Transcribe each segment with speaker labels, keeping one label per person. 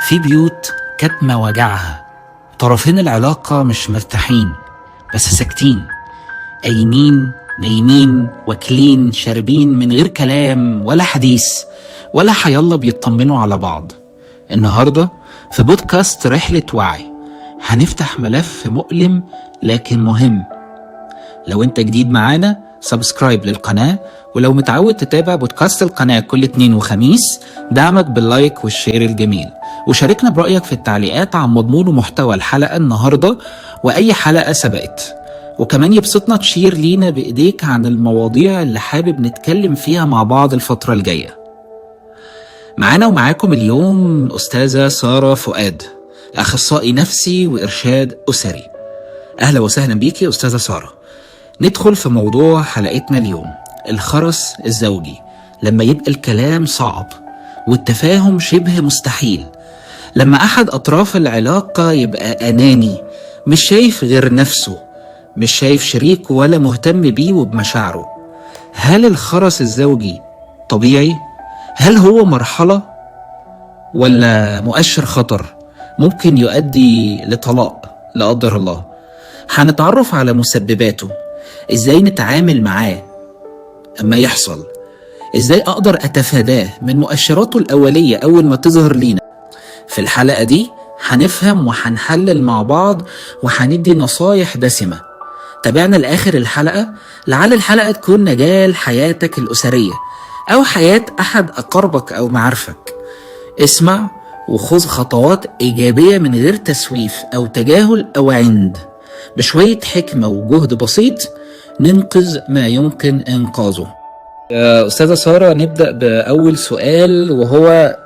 Speaker 1: في بيوت كاتمة وجعها، طرفين العلاقة مش مرتاحين بس ساكتين، قايمين نايمين واكلين شاربين من غير كلام ولا حديث ولا حيالله بيطمنوا على بعض. النهاردة في بودكاست رحلة وعي هنفتح ملف مؤلم لكن مهم. لو انت جديد معانا سبسكرايب للقناة، ولو متعود تتابع بودكاست القناة كل اثنين وخميس دعمك باللايك والشير الجميل، وشاركنا برأيك في التعليقات عن مضمون ومحتوى الحلقة النهاردة وأي حلقة سبقت. وكمان يبسطنا تشير لينا بإيديك عن المواضيع اللي حابب نتكلم فيها مع بعض الفترة الجاية. معانا ومعاكم اليوم أستاذة سارة فؤاد، أخصائي نفسي وإرشاد أسري. أهلا وسهلا بيكي أستاذة سارة. ندخل في موضوع حلقتنا اليوم، الخرس الزوجي. لما يبقى الكلام صعب والتفاهم شبه مستحيل، لما أحد أطراف العلاقة يبقى أناني، مش شايف غير نفسه، مش شايف شريكه ولا مهتم بيه وبمشاعره، هل الخرس الزوجي طبيعي؟ هل هو مرحلة ولا مؤشر خطر ممكن يؤدي لطلاق لا قدر الله؟ هنتعرف على مسبباته، ازاي نتعامل معاه اما يحصل، ازاي اقدر اتفاداه من مؤشراته الاولية اول ما تظهر لينا. في الحلقة دي هنفهم وهنحلل مع بعض وهندي نصايح دسمة. تابعنا لآخر الحلقة، لعل الحلقة تكون نجاة لحياتك الأسرية أو حياة أحد أقربك أو معارفك. اسمع وخذ خطوات إيجابية من غير تسويف أو تجاهل أو عند. بشوية حكمة وجهد بسيط ننقذ ما يمكن إنقاذه. أستاذة سارة، نبدأ بأول سؤال وهو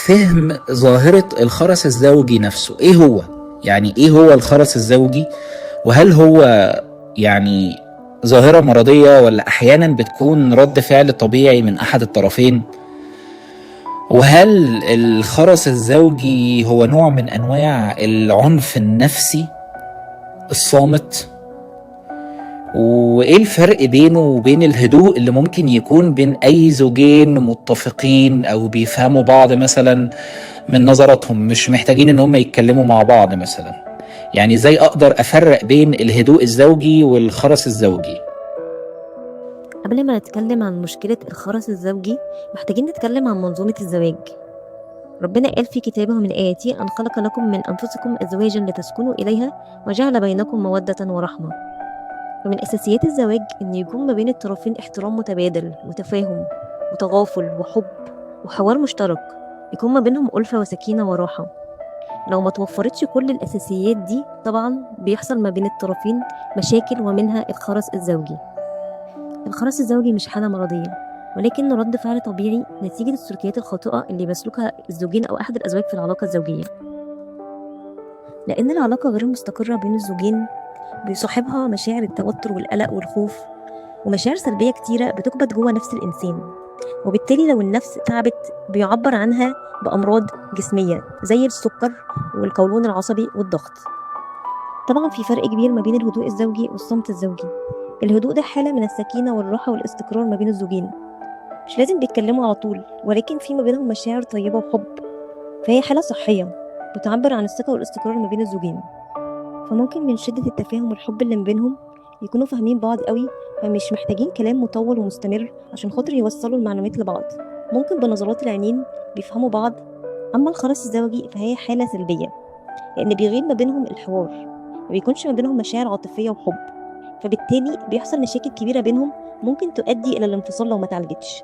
Speaker 1: فهم ظاهرة الخرس الزوجي نفسه. إيه هو؟ يعني إيه هو الخرس الزوجي؟ وهل هو يعني ظاهرة مرضية ولا أحيانا بتكون رد فعل طبيعي من أحد الطرفين؟ وهل الخرس الزوجي هو نوع من أنواع العنف النفسي الصامت؟ وإيه الفرق بينه وبين الهدوء اللي ممكن يكون بين أي زوجين متفقين أو بيفهموا بعض مثلا من نظراتهم، مش محتاجين إن هم يتكلموا مع بعض مثلا؟ يعني ازاي اقدر افرق بين الهدوء الزوجي والخرس الزوجي؟
Speaker 2: قبل ما نتكلم عن مشكلة الخرس الزوجي محتاجين نتكلم عن منظومة الزواج. ربنا قال في كتابه من آياتي أن خلق لكم من أنفسكم أزواجا لتسكنوا إليها وجعل بينكم مودة ورحمة. ومن أساسيات الزواج أن يكون ما بين الطرفين احترام متبادل وتفاهم وتغافل وحب وحوار مشترك، يكون ما بينهم ألفة وسكينة وراحة. لو ما توفرتش كل الأساسيات دي طبعا بيحصل ما بين الطرفين مشاكل، ومنها الخرس الزوجي. الخرس الزوجي مش حالة مرضية، ولكنه رد فعل طبيعي نتيجة السلوكيات الخاطئة اللي بيسلكها الزوجين أو أحد الأزواج في العلاقة الزوجية. لأن العلاقة غير مستقرة بين الزوجين بيصاحبها مشاعر التوتر والقلق والخوف ومشاعر سلبية كتيرة بتكبت جوه نفس الإنسان، وبالتالي لو النفس تعبت بيعبر عنها بأمراض جسمية زي السكر والقولون العصبي والضغط. طبعا في فرق كبير ما بين الهدوء الزوجي والصمت الزوجي. الهدوء ده حالة من السكينة والراحة والاستقرار ما بين الزوجين، مش لازم بيتكلموا على طول، ولكن في ما بينهم مشاعر طيبة وحب، فهي حالة صحية بتعبر عن الثقة والاستقرار ما بين الزوجين. فممكن من شدة التفاهم والحب اللي ما بينهم يكونوا فاهمين بعض قوي، فمش محتاجين كلام مطول ومستمر عشان خاطر يوصلوا المعلومات لبعض، ممكن بنظرات العينين بيفهموا بعض. أما الخرس الزوجي فهي حالة سلبية لأن بيغيب ما بينهم الحوار، ما بيكونش ما بينهم مشاعر عاطفية وحب، فبالتالي بيحصل مشاكل كبيرة بينهم ممكن تؤدي إلى الانفصال لو ما تعالجتش.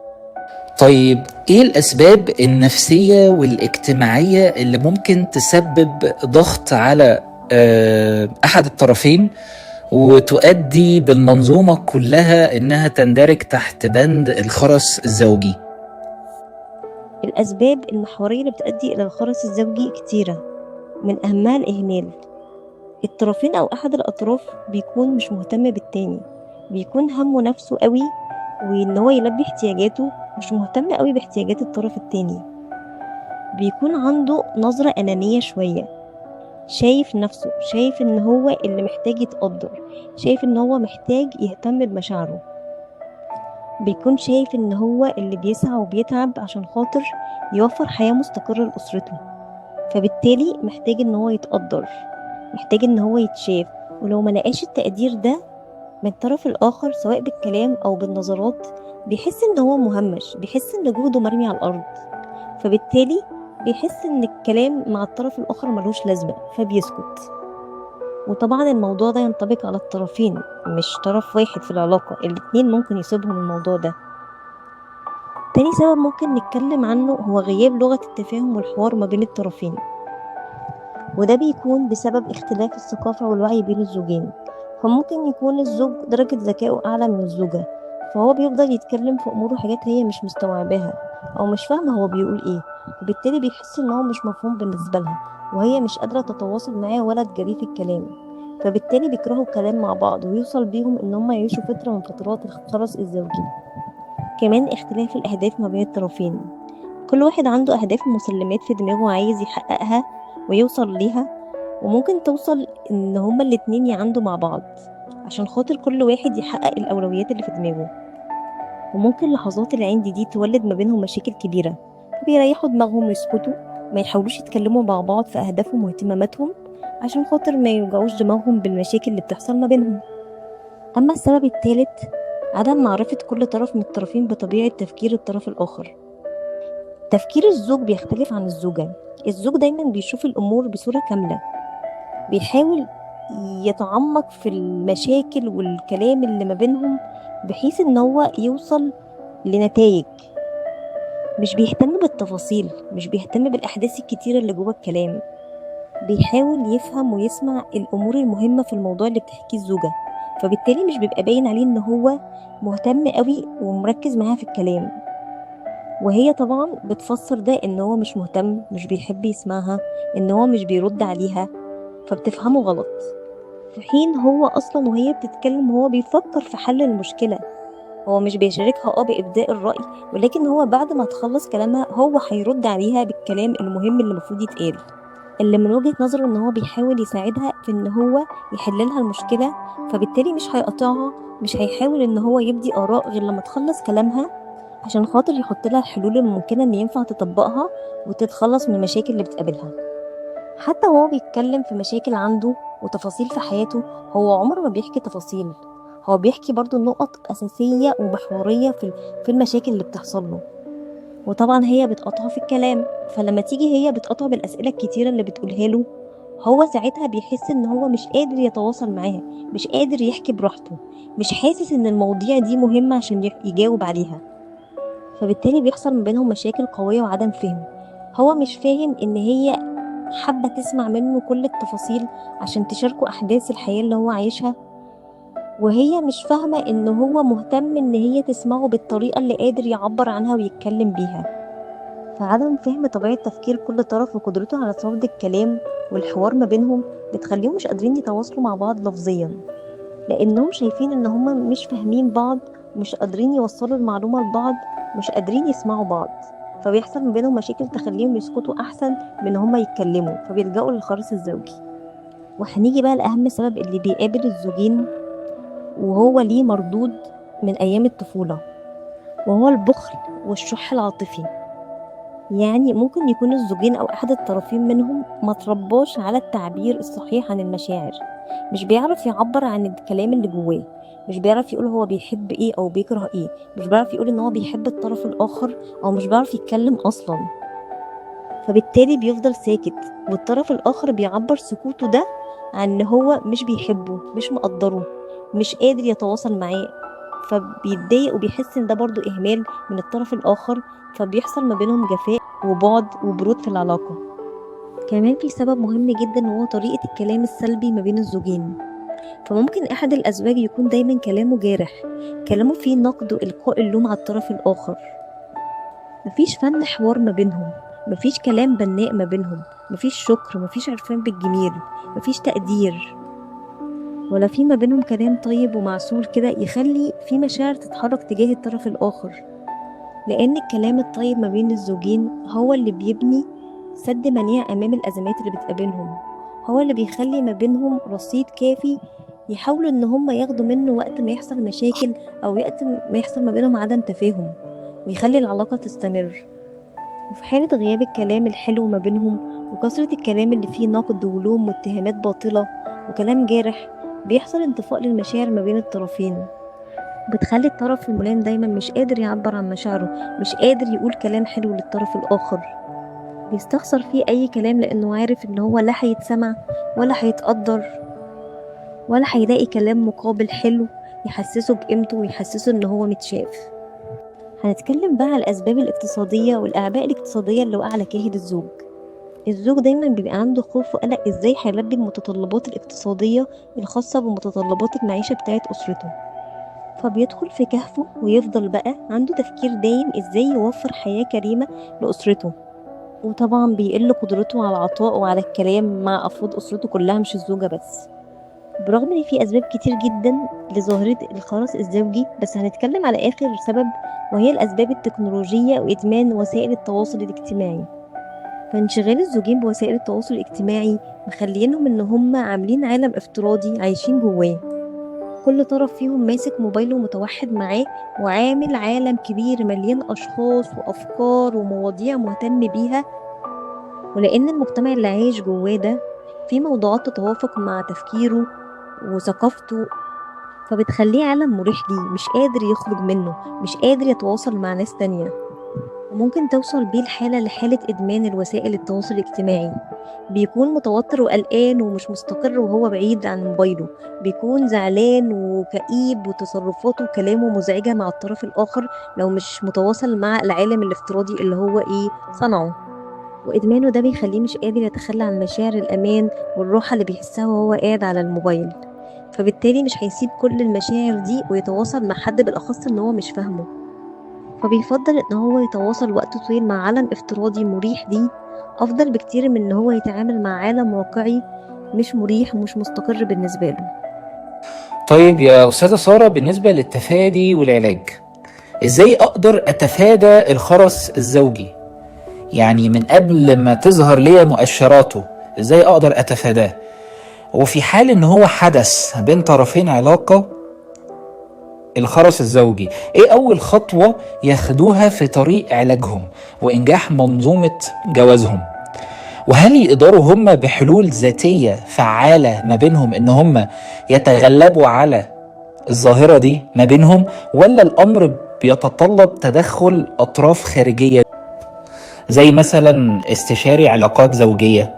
Speaker 1: طيب ايه الاسباب النفسية والاجتماعية اللي ممكن تسبب ضغط على احد الطرفين وتؤدي بالمنظومة كلها انها تندرج تحت بند الخرس الزوجي؟
Speaker 2: الأسباب المحورية اللي بتؤدي إلى الخرس الزوجي كتيرة، من أهمها الإهمال. الطرفين أو أحد الأطراف بيكون مش مهتم بالتاني، بيكون همه نفسه قوي وإن هو يلبي احتياجاته، مش مهتم قوي باحتياجات الطرف التاني. بيكون عنده نظرة أنانية شوية، شايف نفسه، شايف إن هو اللي محتاج يتقدر، شايف إن هو محتاج يهتم بمشاعره، بيكون شايف إن هو اللي بيسعى وبيتعب عشان خاطر يوفر حياة مستقرة لأسرته. فبالتالي محتاج ان هو يتقدر، محتاج ان هو يتشاف. ولو ما لقاش التقدير ده من الطرف الآخر سواء بالكلام أو بالنظرات، بيحس إن هو مهمش، بيحس إن جهده مرمي على الأرض، فبالتالي بيحس إن الكلام مع الطرف الآخر ملوش لازمة فبيسكت. وطبعا الموضوع ده ينطبق على الطرفين، مش طرف واحد في العلاقة، الاتنين ممكن يصيبهم الموضوع ده. تاني سبب ممكن نتكلم عنه هو غياب لغة التفاهم والحوار ما بين الطرفين، وده بيكون بسبب اختلاف الثقافة والوعي بين الزوجين. فممكن يكون الزوج درجة ذكائه أعلى من الزوجة، فهو بيفضل يتكلم في أمور وحاجات هي مش مستوعباها أو مش فاهمة هو بيقول إيه، وبالتالي بيحس إن هو مش مفهوم بالنسبة لها، وهي مش قادرة تتواصل معاه ولا تجريه في الكلام، فبالتالي بيكرهوا الكلام مع بعض، ويوصل بيهم إن هم يعيشوا فترة من فترات الخرس الزوجي. كمان اختلاف الأهداف ما بين الطرفين، كل واحد عنده أهداف ومسلمات في دماغه عايز يحققها ويوصل ليها، وممكن توصل ان هما الاتنين يعندوا مع بعض عشان خاطر كل واحد يحقق الأولويات اللي في دماغه. وممكن لحظات العند دي تولد ما بينهم مشاكل كبيرة، فبيريحوا دماغهم ويسكتوا، ما يحاولوش يتكلموا مع بعض في أهدافهم واهتماماتهم عشان خاطر ما يوجعوش دماغهم بالمشاكل اللي بتحصل ما بينهم. أما السبب الثالث، عدم معرفة كل طرف من الطرفين بطبيعة تفكير الطرف الآخر. تفكير الزوج بيختلف عن الزوجة. الزوج دايما بيشوف الأمور بصورة كاملة، بيحاول يتعمق في المشاكل والكلام اللي ما بينهم بحيث ان هو يوصل لنتائج، مش بيهتم بالتفاصيل، مش بيهتم بالأحداث الكتيرة اللي جوه الكلام، بيحاول يفهم ويسمع الأمور المهمة في الموضوع اللي بتحكيه الزوجة، فبالتالي مش بيبقى باين عليه ان هو مهتم قوي ومركز معاها في الكلام، وهي طبعا بتفسر ده ان هو مش مهتم، مش بيحب يسمعها، ان هو مش بيرد عليها، فبتفهمه غلط. في حين هو اصلا وهي بتتكلم هو بيفكر في حل المشكلة، هو مش بيشاركها بإبداء الرأي، ولكن هو بعد ما تخلص كلامها هو هيرد عليها بالكلام المهم اللي المفروض يتقال، اللي من وجهة نظره ان هو بيحاول يساعدها في ان هو يحل لها المشكلة، فبالتالي مش هيقطعها، مش هيحاول ان هو يبدي آراء غير لما تخلص كلامها عشان خاطر يحط لها الحلول الممكنة ان ينفع تطبقها وتتخلص من المشاكل اللي بتقابلها. حتى وهو بيتكلم في مشاكل عنده وتفاصيل في حياته، هو عمره ما بيحكي تفاصيل، هو بيحكي برضو نقط أساسية ومحورية في المشاكل اللي بتحصل له، وطبعا هي بتقطعه في الكلام، فلما تيجي هي بتقطعه بالأسئلة الكتيرة اللي بتقولها له، هو ساعتها بيحس ان هو مش قادر يتواصل معاها، مش قادر يحكي براحته، مش حاسس ان المواضيع دي مهمة عشان يجاوب عليها، فبالتالي بيحصل ما بينهم مشاكل قوية وعدم فهم. هو مش فاهم ان هي حابة تسمع منه كل التفاصيل عشان تشاركه أحداث الحياة اللي هو عايشها، وهي مش فاهمة إن هو مهتم إن هي تسمعه بالطريقة اللي قادر يعبر عنها ويتكلم بيها. فعدم فهم طبيعة تفكير كل طرف وقدرته على صمد الكلام والحوار ما بينهم بتخليهم مش قادرين يتواصلوا مع بعض لفظيا، لأنهم شايفين إن هما مش فاهمين بعض، مش قادرين يوصلوا المعلومة لبعض، مش قادرين يسمعوا بعض، فبيحصل ما بينهم مشاكل تخليهم يسكتوا أحسن من هما يتكلموا، فبيلجأوا للخرس الزوجي. وهنيجي بقى لأهم سبب اللي بيقابل الزوجين وهو ليه مردود من أيام الطفولة، وهو البخل والشح العاطفي. يعني ممكن يكون الزوجين أو أحد الطرفين منهم ما ترباش على التعبير الصحيح عن المشاعر، مش بيعرف يعبر عن الكلام اللي جواه، مش بيعرف يقول هو بيحب ايه أو بيكره ايه، مش بيعرف يقول ان هو بيحب الطرف الآخر أو مش بيعرف يتكلم أصلا، فبالتالي بيفضل ساكت، والطرف الآخر بيعبر سكوته ده عن ان هو مش بيحبه، مش مقدره، مش قادر يتواصل معاه، فبيتضايق وبيحس ان ده برضو اهمال من الطرف الاخر، فبيحصل ما بينهم جفاء وبعد وبرود في العلاقة. كمان في سبب مهم جدا وهو طريقة الكلام السلبي ما بين الزوجين. فممكن احد الازواج يكون دايما كلامه جارح، كلامه فيه نقد والقاء اللوم على الطرف الاخر، مفيش فن حوار ما بينهم، مفيش كلام بناء ما بينهم، مفيش شكر، مفيش عرفان بالجميل، مفيش تقدير، ولا في ما بينهم كلام طيب ومعسول كده يخلي في مشاعر تتحرك تجاه الطرف الآخر. لأن الكلام الطيب ما بين الزوجين هو اللي بيبني سد منيع أمام الأزمات اللي بتقابلهم، هو اللي بيخلي ما بينهم رصيد كافي يحاولوا إن هم ياخدوا منه وقت ما يحصل مشاكل أو وقت ما يحصل ما بينهم عدم تفاهم، ويخلي العلاقة تستمر. وفي حالة غياب الكلام الحلو ما بينهم وكثرة الكلام اللي فيه نقد ولوم واتهامات باطلة وكلام جارح بيحصل انطفاء للمشاعر ما بين الطرفين، بتخلي الطرف الملام دايما مش قادر يعبر عن مشاعره، مش قادر يقول كلام حلو للطرف الآخر، بيستخسر فيه أي كلام لأنه عارف إن هو لا هيتسمع ولا هيتقدر ولا هيلاقي كلام مقابل حلو يحسسه بقيمته ويحسسه إن هو متشاف. هنتكلم بقى على الأسباب الاقتصادية والأعباء الاقتصادية اللي وقع على كاهل الزوج. الزوج دايما بيبقى عنده خوف وقلق ازاي هيلبي المتطلبات الاقتصادية الخاصة بمتطلبات المعيشة بتاعت أسرته، فبيدخل في كهفه ويفضل بقى عنده تفكير دايم ازاي يوفر حياة كريمة لأسرته، وطبعا بيقل قدرته على العطاء وعلى الكلام مع أفراد أسرته كلها مش الزوجة بس، برغم ان في أسباب كتير جدا لظاهرة الخرس الزوجي، بس هنتكلم على آخر سبب وهي الأسباب التكنولوجية وإدمان وسائل التواصل الاجتماعي. فانشغال الزوجين بوسائل التواصل الاجتماعي مخلينهم ان هم عاملين عالم افتراضي عايشين جواه، كل طرف فيهم ماسك موبايله متوحد معاه وعامل عالم كبير مليان اشخاص وافكار ومواضيع مهتم بيها، ولان المجتمع اللي عايش جواه ده في موضوعات تتوافق مع تفكيره وثقافته، فبتخليه عالم مريح ليه مش قادر يخرج منه، مش قادر يتواصل مع ناس تانية، وممكن توصل بيه الحالة لحالة إدمان الوسائل التواصل الاجتماعي، بيكون متوتر وقلقان ومش مستقر وهو بعيد عن موبايله، بيكون زعلان وكئيب وتصرفاته وكلامه مزعجة مع الطرف الآخر لو مش متواصل مع العالم الافتراضي اللي هو صنعه، وإدمانه ده بيخليه مش قادر يتخلى عن مشاعر الأمان والراحة اللي بيحسها وهو قاعد على الموبايل، فبالتالي مش هيسيب كل المشاعر دي ويتواصل مع حد بالأخص إن هو مش فاهمه، فبيفضل ان هو يتواصل وقت طويل مع عالم افتراضي مريح ليه افضل بكتير من ان هو يتعامل مع عالم واقعي مش مريح ومش مستقر بالنسبة له.
Speaker 1: طيب يا أستاذة سارة، بالنسبة للتفادي والعلاج، إزاي أقدر أتفادى الخرس الزوجي؟ يعني من قبل ما تظهر لي مؤشراته إزاي أقدر أتفاداه؟ وفي حال إن هو حدث بين طرفين علاقة الخرس الزوجي، إيه أول خطوة ياخدوها في طريق علاجهم وإنجاح منظومة جوازهم؟ وهل يقدروا هم بحلول ذاتية فعالة ما بينهم إن هم يتغلبوا على الظاهرة دي ما بينهم، ولا الأمر بيتطلب تدخل أطراف خارجية زي مثلا استشاري علاقات زوجية؟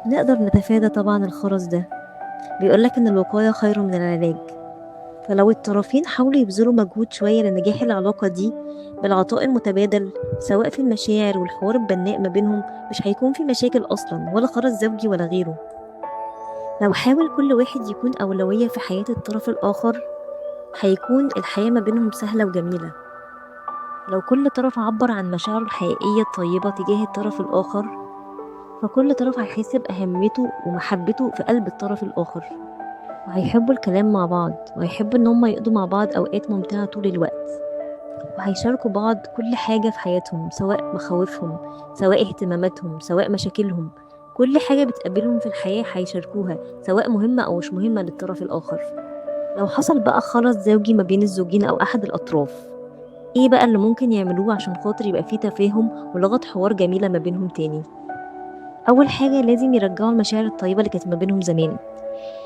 Speaker 2: نقدر نتفادى طبعا الخرس ده، بيقولك ان الوقاية خير من العلاج، فلو الطرفين حاولوا يبذلوا مجهود شوية لنجاح العلاقة دي بالعطاء المتبادل سواء في المشاعر والحوار البناء ما بينهم مش هيكون في مشاكل أصلا ولا خرس زوجي ولا غيره. لو حاول كل واحد يكون أولوية في حياة الطرف الآخر هيكون الحياة ما بينهم سهلة وجميلة، لو كل طرف عبر عن مشاعره الحقيقية الطيبة تجاه الطرف الآخر فكل طرف هيحس بأهميته ومحبته في قلب الطرف الآخر، وهيحبوا الكلام مع بعض وهيحبوا ان هم يقضوا مع بعض اوقات ممتعة طول الوقت، وهيشاركوا بعض كل حاجة في حياتهم سواء مخاوفهم سواء اهتماماتهم سواء مشاكلهم، كل حاجة بتقابلهم في الحياة هيشاركوها سواء مهمة او مش مهمة للطرف الاخر. لو حصل بقى خلط زوجي ما بين الزوجين او احد الاطراف، ايه بقى اللي ممكن يعملوه عشان خاطر يبقى فيه تفاهم ولغة حوار جميلة ما بينهم تاني؟ اول حاجة لازم يرجعوا المشاعر الطيبة اللي كانت ما بينهم زمان،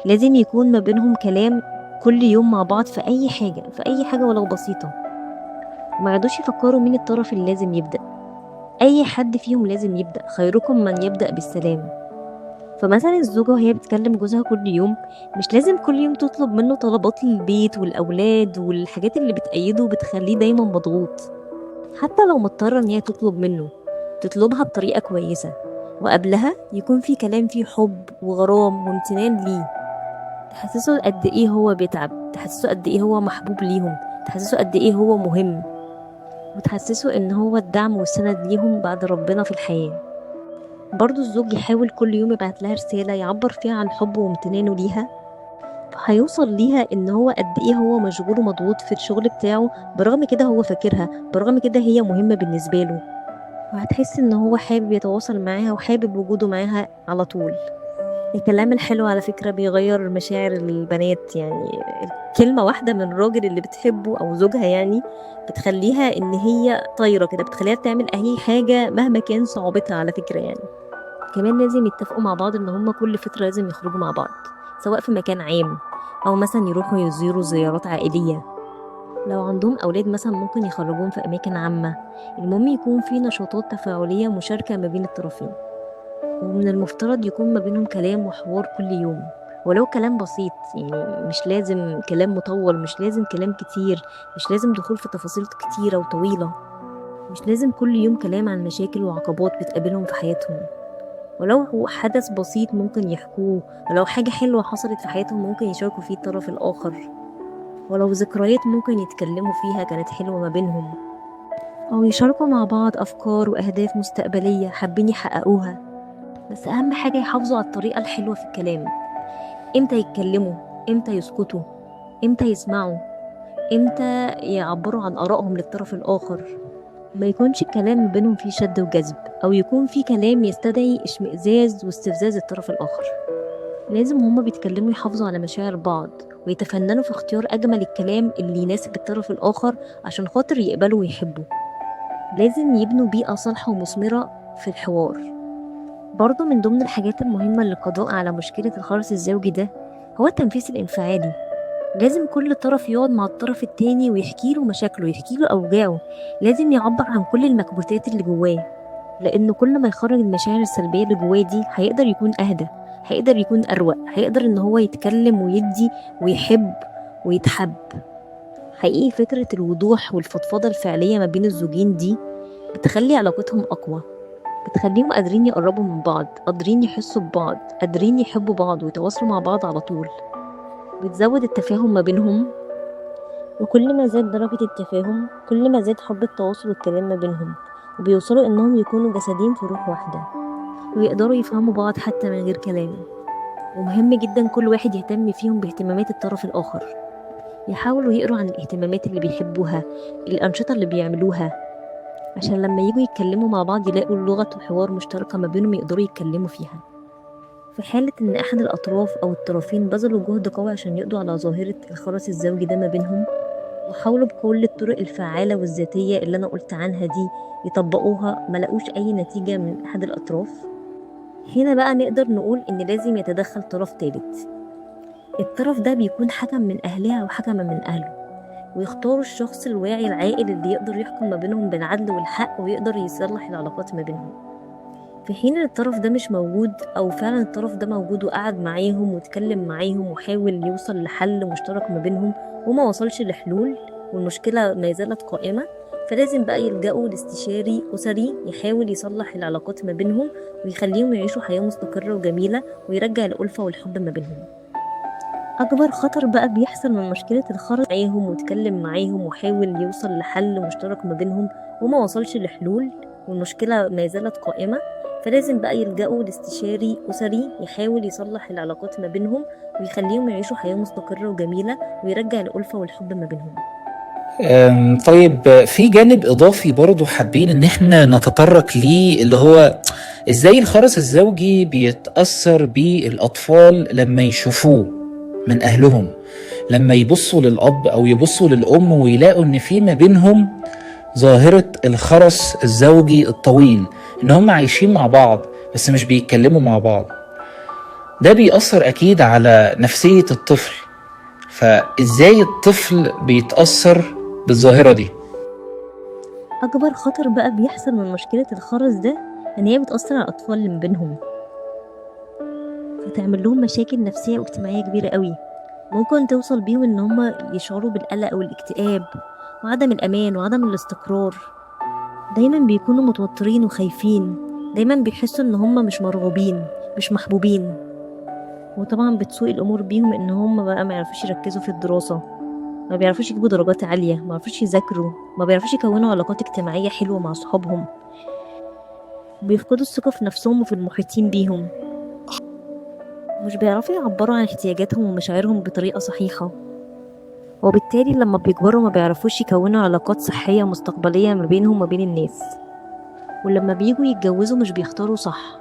Speaker 2: لازم يكون ما بينهم كلام كل يوم مع بعض في أي حاجة ولو بسيطة، وما يقعدوش يفكروا مين الطرف اللي لازم يبدأ، أي حد فيهم لازم يبدأ، خيركم من يبدأ بالسلام. فمثلا الزوجة وهي بتكلم جوزها كل يوم مش لازم كل يوم تطلب منه طلبات للبيت والأولاد والحاجات اللي بتأيده وبتخليه دايما مضغوط، حتى لو مضطرة ان هي تطلب منه تطلبها بطريقة كويسة، وقبلها يكون في كلام فيه حب وغرام وامتنان ليه، تحسسه قد ايه هو بيتعب، تحسسه قد ايه هو محبوب ليهم، تحسسه قد ايه هو مهم، وتحسسه ان هو الدعم والسند ليهم بعد ربنا في الحياة. برضو الزوج يحاول كل يوم يبعت لها رسالة يعبر فيها عن حبه وامتنانه ليها، هيوصل ليها ان هو قد ايه هو مشغول ومضغوط في الشغل بتاعه، برغم كده هو فاكرها، برغم كده هي مهمة بالنسبة له، وهتحس ان هو حابب يتواصل معاها وحابب وجوده معاها على طول. الكلام الحلو على فكرة بيغير مشاعر البنات، يعني كلمة واحدة من الراجل اللي بتحبه أو زوجها يعني بتخليها إن هي طايرة كده، بتخليها تعمل أي حاجة مهما كان صعوبتها على فكرة يعني. كمان لازم يتفقوا مع بعض ان هما كل فترة لازم يخرجوا مع بعض، سواء في مكان عام او مثلا يروحوا يزوروا زيارات عائلية. لو عندهم اولاد مثلا ممكن يخرجوهم في اماكن عامة. المهم يكون في نشاطات تفاعلية مشاركة ما بين الطرفين، ومن المفترض يكون ما بينهم كلام وحوار كل يوم، ولو كلام بسيط. يعني مش لازم كلام مطول، مش لازم كلام كتير، مش لازم دخول في تفاصيل كتيرة وطويلة، مش لازم كل يوم كلام عن مشاكل وعقبات بتقابلهم في حياتهم. ولو هو حدث بسيط ممكن يحكوه، ولو حاجة حلوة حصلت في حياتهم ممكن يشاركوا فيه الطرف الآخر، ولو ذكريات ممكن يتكلموا فيها كانت حلوة ما بينهم، أو يشاركوا مع بعض أفكار وأهداف مستقبلية حابين يحققوها. بس أهم حاجة يحافظوا على الطريقة الحلوة في الكلام. إمتى يتكلموا، إمتى يسكتوا، إمتى يسمعوا، إمتى يعبروا عن آرائهم للطرف الآخر. ما يكونش الكلام ما بينهم فيه شد وجذب، أو يكون فيه كلام يستدعي اشمئزاز واستفزاز الطرف الآخر. لازم هما بيتكلموا يحافظوا على مشاعر بعض، ويتفننوا في اختيار أجمل الكلام اللي يناسب الطرف الآخر عشان خاطر يقبلوا ويحبوا. لازم يبنوا بيئة صالحة ومثمرة في الحوار. برضو من ضمن الحاجات المهمة للقضاء على مشكلة الخرس الزوجي ده هو التنفيس الانفعالي. لازم كل طرف يقعد مع الطرف التاني ويحكي له مشاكله، يحكي له أوجاعه. لازم يعبر عن كل المكبوتات اللي جواه، لأنه كل ما يخرج المشاعر السلبية اللي جواه دي هيقدر يكون أهدى، هيقدر يكون أروق، هيقدر إن هو يتكلم ويدي ويحب ويتحب. حقيقي فكرة الوضوح والفضفضة الفعلية ما بين الزوجين دي بتخلي علاقتهم أقوى، بتخليهم قادرين يقربوا من بعض، قادرين يحسوا ببعض، قادرين يحبوا بعض ويتواصلوا مع بعض على طول. بتزود التفاهم ما بينهم، وكل ما زاد درجة التفاهم كل ما زاد حب التواصل والكلام ما بينهم، وبيوصلوا إنهم يكونوا جسدين في روح واحدة، ويقدروا يفهموا بعض حتى من غير كلام. ومهم جدا كل واحد يهتم فيهم باهتمامات الطرف الآخر، يحاولوا يقروا عن الاهتمامات اللي بيحبوها، الأنشطة اللي بيعملوها، عشان لما يجوا يتكلموا مع بعض يلاقوا لغة وحوار مشتركة ما بينهم يقدروا يتكلموا فيها. في حالة إن أحد الأطراف أو الطرفين بذلوا جهد قوي عشان يقضوا على ظاهرة الخرس الزوجي ده ما بينهم، وحاولوا بكل الطرق الفعالة والذاتية اللي أنا قلت عنها دي يطبقوها، ملقوش أي نتيجة من أحد الأطراف، هنا بقى نقدر نقول إن لازم يتدخل طرف تالت. الطرف ده بيكون حكم من أهلها وحكم من أهله، ويختاروا الشخص الواعي العاقل اللي يقدر يحكم ما بينهم بالعدل والحق ويقدر يصلح العلاقات ما بينهم. في حين ان الطرف ده مش موجود، او فعلا الطرف ده موجود وقعد معاهم واتكلم معاهم وحاول يوصل لحل مشترك ما بينهم وما وصلش لحلول والمشكلة ما زالت قائمة، فلازم بقى يلجأوا لاستشاري أسري يحاول يصلح العلاقات ما بينهم ويخليهم يعيشوا حياة مستقرة وجميلة ويرجع الألفة والحب ما بينهم. أكبر خطر بقى بيحصل من مشكلة الخرج معاهم واتكلم معاهم وحاول يوصل لحل مشترك ما بينهم وما وصلش لحلول والمشكلة ما زالت قائمة، فلازم بقى يلجأوا لاستشاري أسري يحاول يصلح العلاقات ما بينهم ويخليهم يعيشوا حياة مستقرة وجميلة ويرجع الألفة والحب ما بينهم.
Speaker 1: طيب، في جانب إضافي برضو حابين إن احنا نتطرق ليه، اللي هو إزاي الخرس الزوجي بيتأثر بالأطفال لما يشوفوه من أهلهم، لما يبصوا للأب أو يبصوا للأم ويلاقوا إن في ما بينهم ظاهرة الخرس الزوجي الطويل، إن هم عايشين مع بعض بس مش بيتكلموا مع بعض. ده بيأثر أكيد على نفسية الطفل. فإزاي الطفل بيتأثر بالظاهرة دي؟
Speaker 2: أكبر خطر بقى بيحصل من مشكلة الخرس ده إن هي بتأثر على الأطفال اللي من بينهم، فتعمل لهم مشاكل نفسية واجتماعية كبيرة قوي، ممكن توصل بيهم إن هم يشعروا بالقلق والاكتئاب وعدم الأمان وعدم الاستقرار. دايما بيكونوا متوترين وخايفين، دايما بيحسوا إن هم مش مرغوبين، مش محبوبين. وطبعا بتسوء الأمور بيهم إن هم بقى ما يعرفوش يركزوا في الدراسة، ما بيعرفوش يجيبوا درجات عالية، ما بيعرفوش يذاكروا، ما بيعرفوش يكونوا علاقات اجتماعية حلوة مع صحابهم، بيفقدوا الثقة في نفسهم وفي المحيطين بيهم، مش بيعرفوا يعبروا عن احتياجاتهم ومشاعرهم بطريقة صحيحة، وبالتالي لما بيكبروا ما بيعرفوش يكونوا علاقات صحية مستقبلية ما بينهم وما بين الناس، ولما بييجوا يتجوزوا مش بيختاروا صح،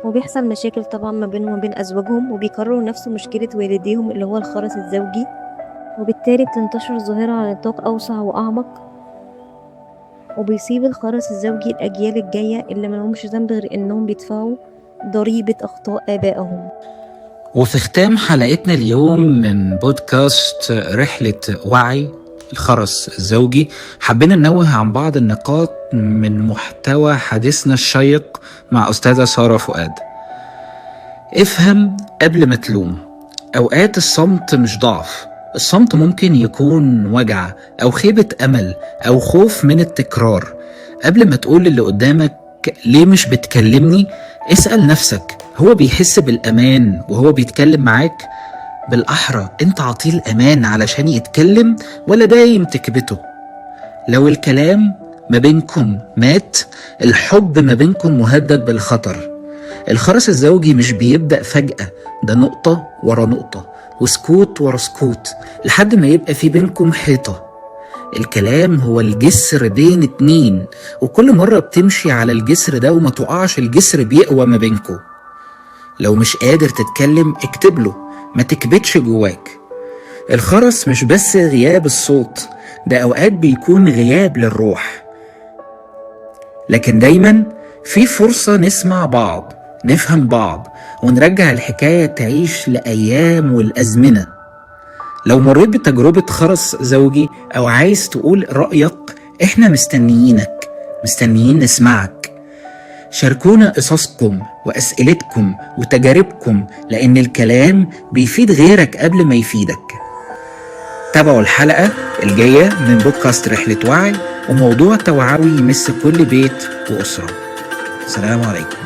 Speaker 2: وبيحصل مشاكل طبعا ما بينهم وما بين أزواجهم، وبيكرروا نفس مشكلة والديهم اللي هو الخرس الزوجي، وبالتالي بتنتشر الظاهرة على نطاق أوسع وأعمق، وبيصيب الخرس الزوجي الأجيال الجاية اللي ملهمش ذنب غير إنهم بيدفعوا ضريبة أخطاء آبائهم.
Speaker 1: وفي ختام حلقتنا اليوم من بودكاست رحلة وعي الخرس الزوجي، حبينا ننوه عن بعض النقاط من محتوى حديثنا الشيق مع أستاذة سارة فؤاد. افهم قبل ما تلوم. أوقات الصمت مش ضعف، الصمت ممكن يكون وجع أو خيبة أمل أو خوف من التكرار. قبل ما تقول اللي قدامك ليه مش بتكلمني، اسأل نفسك هو بيحس بالأمان وهو بيتكلم معاك؟ بالأحرى انت عطيه الأمان علشان يتكلم ولا دايم تكبته؟ لو الكلام ما بينكم مات، الحب ما بينكم مهدد بالخطر. الخرس الزوجي مش بيبدأ فجأة، ده نقطة ورا نقطة وسكوت ورا سكوت لحد ما يبقى في بينكم حيطة. الكلام هو الجسر بين اتنين، وكل مرة بتمشي على الجسر ده وما تقعش الجسر بيقوى ما بينكم. لو مش قادر تتكلم اكتب له، ما تكبتش جواك. الخرس مش بس غياب الصوت، ده أوقات بيكون غياب للروح. لكن دايما في فرصة نسمع بعض، نفهم بعض، ونرجع الحكاية تعيش لأيام والأزمنة. لو مريت بتجربة خرس زوجي أو عايز تقول رأيك، إحنا مستنيين نسمعك. شاركونا قصصكم وأسئلتكم وتجاربكم، لأن الكلام بيفيد غيرك قبل ما يفيدك. تابعوا الحلقة الجاية من بودكاست رحلة وعي، وموضوع توعوي يمس كل بيت وأسرة. السلام عليكم.